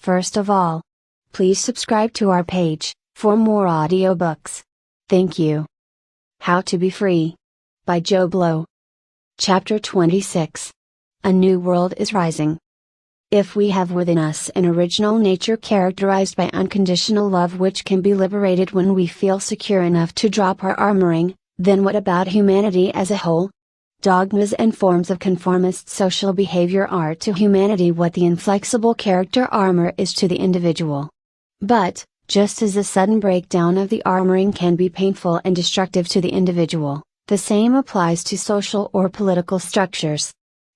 First of all, please subscribe to our page for more audiobooks. Thank you. How to Be Free by Joe Blow. Chapter 26. A New World is Rising. If we have within us an original nature characterized by unconditional love which can be liberated when we feel secure enough to drop our armoring, then what about humanity as a whole? Dogmas and forms of conformist social behavior are to humanity what the inflexible character armor is to the individual. But, just as a sudden breakdown of the armoring can be painful and destructive to the individual, the same applies to social or political structures.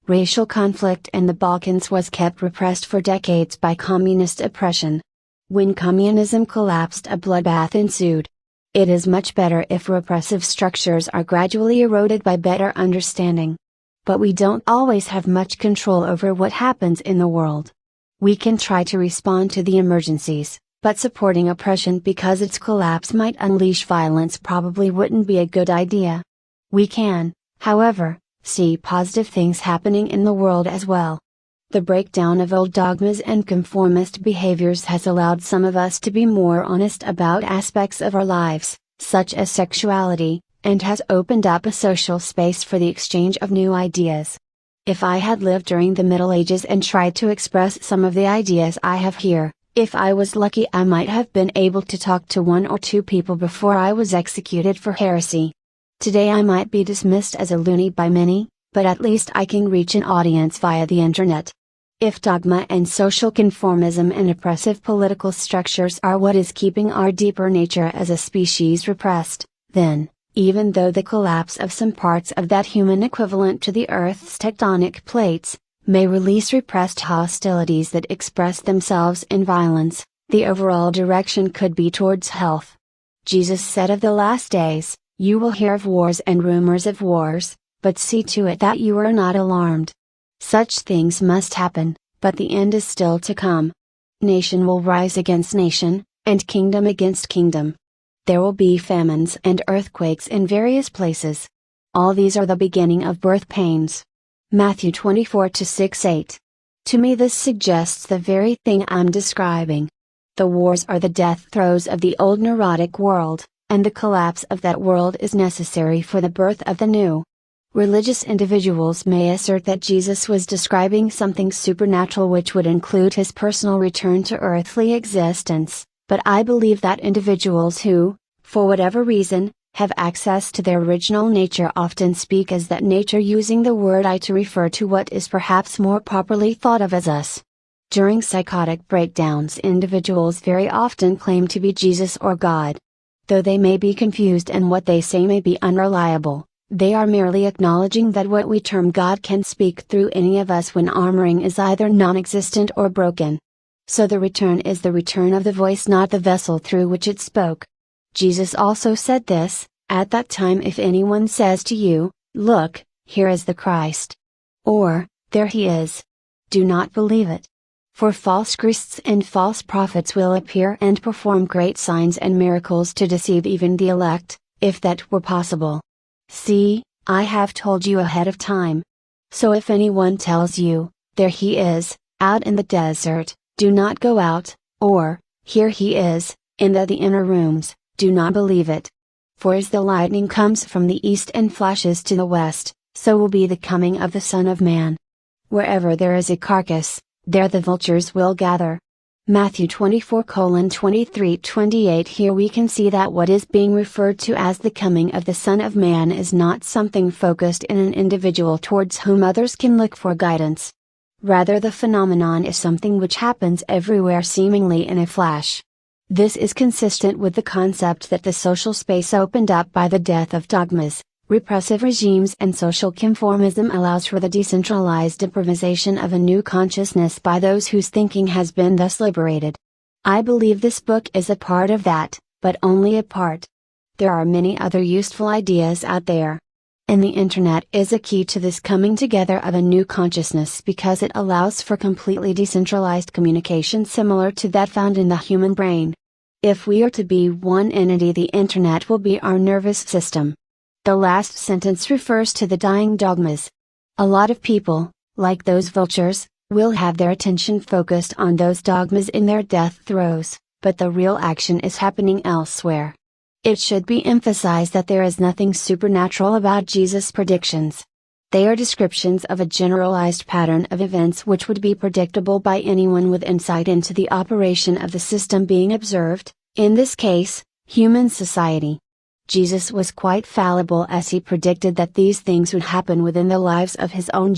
Racial conflict in the Balkans was kept repressed for decades by communist oppression. When communism collapsed, a bloodbath ensued. It is much better if repressive structures are gradually eroded by better understanding. But we don't always have much control over what happens in the world. We can try to respond to the emergencies, but supporting oppression because its collapse might unleash violence probably wouldn't be a good idea. We can, however, see positive things happening in the world as well. The breakdown of old dogmas and conformist behaviors has allowed some of us to be more honest about aspects of our lives, such as sexuality, and has opened up a social space for the exchange of new ideas. If I had lived during the Middle Ages and tried to express some of the ideas I have here, if I was lucky I might have been able to talk to one or two people before I was executed for heresy. Today I might be dismissed as a loony by many, but at least I can reach an audience via the internet. If dogma and social conformism and oppressive political structures are what is keeping our deeper nature as a species repressed, then, even though the collapse of some parts of that human equivalent to the Earth's tectonic plates, may release repressed hostilities that express themselves in violence, the overall direction could be towards health. Jesus said of the last days, "You will hear of wars and rumors of wars, but see to it that you are not alarmed." Such things must happen, but the end is still to come. Nation will rise against nation, and kingdom against kingdom. There will be famines and earthquakes in various places. All these are the beginning of birth pains. Matthew 24:6-8. To me this suggests the very thing I'm describing. The wars are the death throes of the old neurotic world, and the collapse of that world is necessary for the birth of the new. Religious individuals may assert that Jesus was describing something supernatural which would include his personal return to earthly existence, but I believe that individuals who, for whatever reason, have access to their original nature often speak as that nature, using the word I to refer to what is perhaps more properly thought of as us. During psychotic breakdowns, individuals very often claim to be Jesus or God. Though they may be confused and what they say may be unreliable, they are merely acknowledging that what we term God can speak through any of us when armoring is either non-existent or broken. So the return is the return of the voice, not the vessel through which it spoke. Jesus also said this, "At that time if anyone says to you, 'Look, here is the Christ,' or, 'There he is,' do not believe it. For false Christs and false prophets will appear and perform great signs and miracles to deceive even the elect, if that were possible. See, I have told you ahead of time. So if anyone tells you, 'There he is, out in the desert,' do not go out, or, 'Here he is, in the inner rooms,' do not believe it. For as the lightning comes from the east and flashes to the west, so will be the coming of the Son of Man. Wherever there is a carcass, there the vultures will gather." Matthew 24:23-28. Here we can see that what is being referred to as the coming of the Son of Man is not something focused in an individual towards whom others can look for guidance. Rather, the phenomenon is something which happens everywhere seemingly in a flash. This is consistent with the concept that the social space opened up by the death of dogmas, repressive regimes and social conformism allows for the decentralized improvisation of a new consciousness by those whose thinking has been thus liberated. I believe this book is a part of that, but only a part. There are many other useful ideas out there. And the internet is a key to this coming together of a new consciousness because it allows for completely decentralized communication similar to that found in the human brain. If we are to be one entity, the internet will be our nervous system. The last sentence refers to the dying dogmas. A lot of people, like those vultures, will have their attention focused on those dogmas in their death throes, but the real action is happening elsewhere. It should be emphasized that there is nothing supernatural about Jesus' predictions. They are descriptions of a generalized pattern of events which would be predictable by anyone with insight into the operation of the system being observed, in this case, human society. Jesus was quite fallible as he predicted that these things would happen within the lives of his own